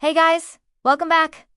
Hey guys, welcome back.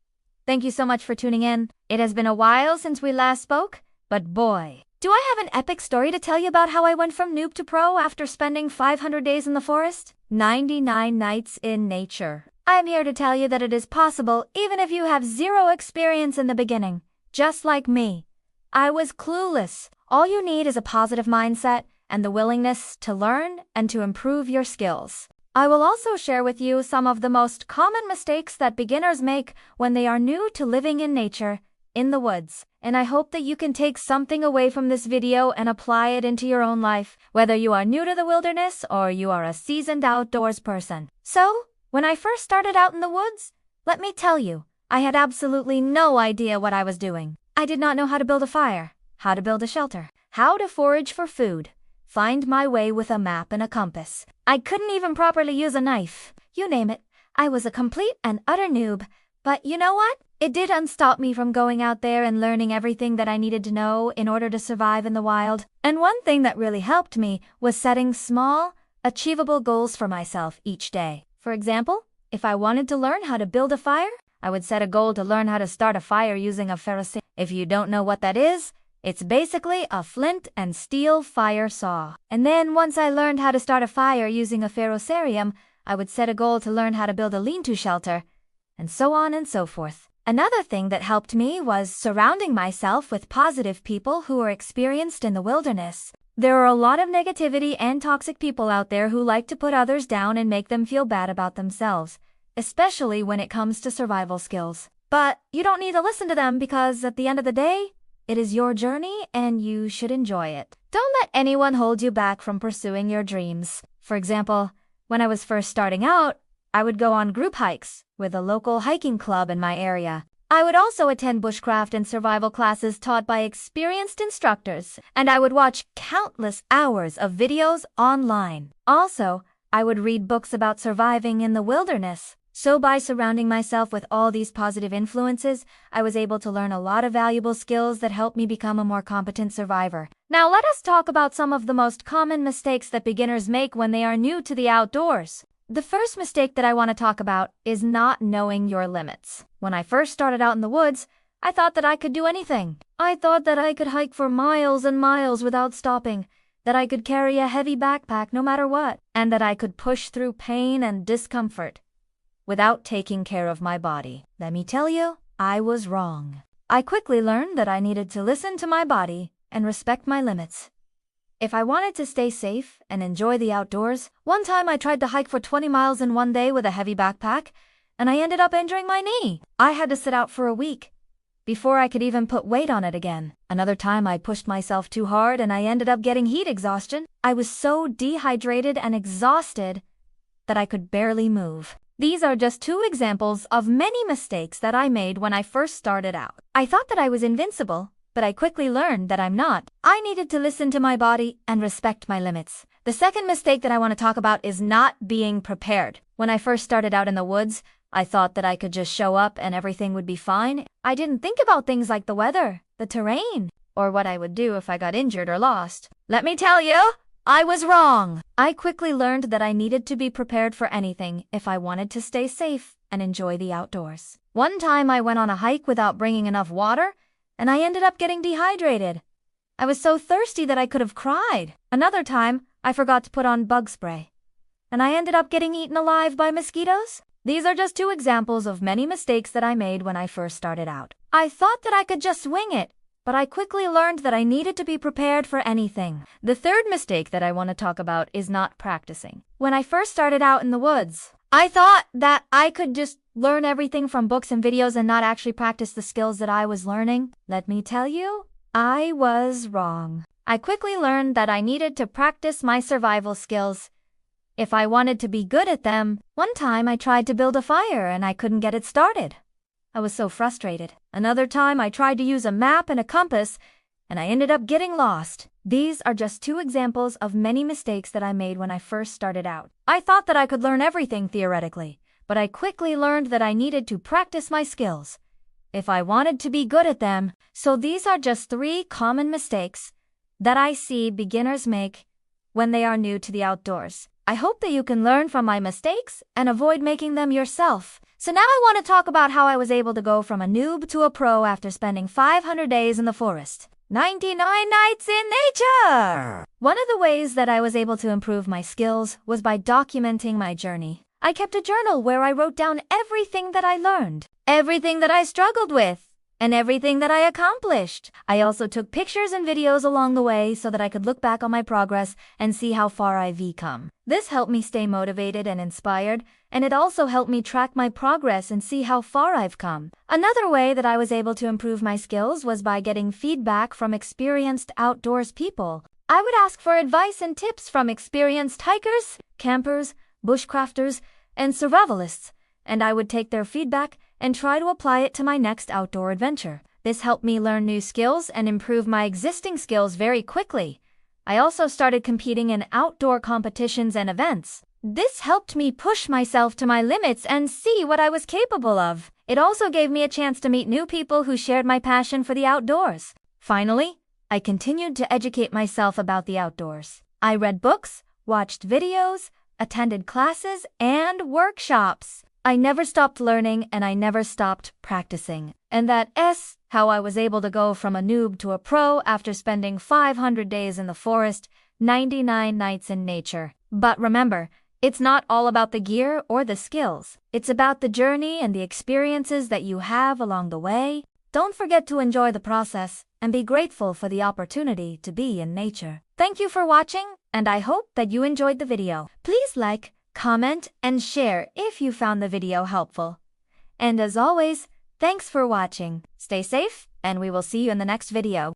Thank you so much for tuning in. It has been a while since we last spoke, but boy, do I have an epic story to tell you about how I went from noob to pro after spending 500 days in the forest, 99 nights in nature. I'm here to tell you that it is possible even if you have zero experience in the beginning, just like me. I was clueless. All you need is a positive mindset and the willingness to learn and to improve your skills. I will also share with you some of the most common mistakes that beginners make when they are new to living in nature, in the woods. And I hope that you can take something away from this video and apply it into your own life, whether you are new to the wilderness or you are a seasoned outdoors person. So, when I first started out in the woods, let me tell you, I had absolutely no idea what I was doing. I did not know how to build a fire, how to build a shelter, how to forage for food, find my way with a map and a compass. I couldn't even properly use a knife. You name it. I was a complete and utter noob. But you know what? It didn't stop me from going out there and learning everything that I needed to know in order to survive in the wild. And one thing that really helped me was setting small, achievable goals for myself each day. For example, if I wanted to learn how to build a fire, I would set a goal to learn how to start a fire using a ferrocerium. If you don't know what that is, it's basically a flint and steel fire saw. And then once I learned how to start a fire using a ferrocerium, I would set a goal to learn how to build a lean-to shelter, and so on and so forth. Another thing that helped me was surrounding myself with positive people who are experienced in the wilderness. There are a lot of negativity and toxic people out there who like to put others down and make them feel bad about themselves, especially when it comes to survival skills. But you don't need to listen to them because at the end of the day, it is your journey and you should enjoy it. Don't let anyone hold you back from pursuing your dreams. For example, when I was first starting out, I would go on group hikes with a local hiking club in my area. I would also attend bushcraft and survival classes taught by experienced instructors, and I would watch countless hours of videos online. Also, I would read books about surviving in the wilderness. So by surrounding myself with all these positive influences, I was able to learn a lot of valuable skills that helped me become a more competent survivor. Now let us talk about some of the most common mistakes that beginners make when they are new to the outdoors. The first mistake that I want to talk about is not knowing your limits. When I first started out in the woods, I thought that I could do anything. I thought that I could hike for miles and miles without stopping, that I could carry a heavy backpack no matter what, and that I could push through pain and discomfort without taking care of my body. Let me tell you, I was wrong. I quickly learned that I needed to listen to my body and respect my limits. If I wanted to stay safe and enjoy the outdoors, one time I tried to hike for 20 miles in one day with a heavy backpack, and I ended up injuring my knee. I had to sit out for a week before I could even put weight on it again. Another time I pushed myself too hard and I ended up getting heat exhaustion. I was so dehydrated and exhausted that I could barely move. These are just two examples of many mistakes that I made when I first started out. I thought that I was invincible, but I quickly learned that I'm not. I needed to listen to my body and respect my limits. The second mistake that I want to talk about is not being prepared. When I first started out in the woods, I thought that I could just show up and everything would be fine. I didn't think about things like the weather, the terrain, or what I would do if I got injured or lost. Let me tell you, I was wrong. I quickly learned that I needed to be prepared for anything if I wanted to stay safe and enjoy the outdoors. One time I went on a hike without bringing enough water, and I ended up getting dehydrated. I was so thirsty that I could have cried. Another time, I forgot to put on bug spray, and I ended up getting eaten alive by mosquitoes. These are just two examples of many mistakes that I made when I first started out. I thought that I could just wing it, but I quickly learned that I needed to be prepared for anything. The third mistake that I want to talk about is not practicing. When I first started out in the woods, I thought that I could just learn everything from books and videos and not actually practice the skills that I was learning. Let me tell you, I was wrong. I quickly learned that I needed to practice my survival skills if I wanted to be good at them. One time I tried to build a fire and I couldn't get it started. I was so frustrated. Another time I tried to use a map and a compass, and I ended up getting lost. These are just two examples of many mistakes that I made when I first started out. I thought that I could learn everything theoretically, but I quickly learned that I needed to practice my skills if I wanted to be good at them. So these are just three common mistakes that I see beginners make when they are new to the outdoors. I hope that you can learn from my mistakes and avoid making them yourself. So now I want to talk about how I was able to go from a noob to a pro after spending 500 days in the forest. 99 nights in nature! One of the ways that I was able to improve my skills was by documenting my journey. I kept a journal where I wrote down everything that I learned, everything that I struggled with, and everything that I accomplished. I also took pictures and videos along the way so that I could look back on my progress and see how far I've come. This helped me stay motivated and inspired, and it also helped me track my progress and see how far I've come. Another way that I was able to improve my skills was by getting feedback from experienced outdoors people. I would ask for advice and tips from experienced hikers, campers, bushcrafters, and survivalists, and I would take their feedback and try to apply it to my next outdoor adventure. This helped me learn new skills and improve my existing skills very quickly. I also started competing in outdoor competitions and events. This helped me push myself to my limits and see what I was capable of. It also gave me a chance to meet new people who shared my passion for the outdoors. Finally, I continued to educate myself about the outdoors. I read books, watched videos, attended classes, and workshops. I never stopped learning and I never stopped practicing. And that's how I was able to go from a noob to a pro after spending 500 days in the forest, 99 nights in nature. But remember, it's not all about the gear or the skills. It's about the journey and the experiences that you have along the way. Don't forget to enjoy the process and be grateful for the opportunity to be in nature. Thank you for watching, and I hope that you enjoyed the video. Please like, comment, and share if you found the video helpful. And as always, thanks for watching. Stay safe, and we will see you in the next video.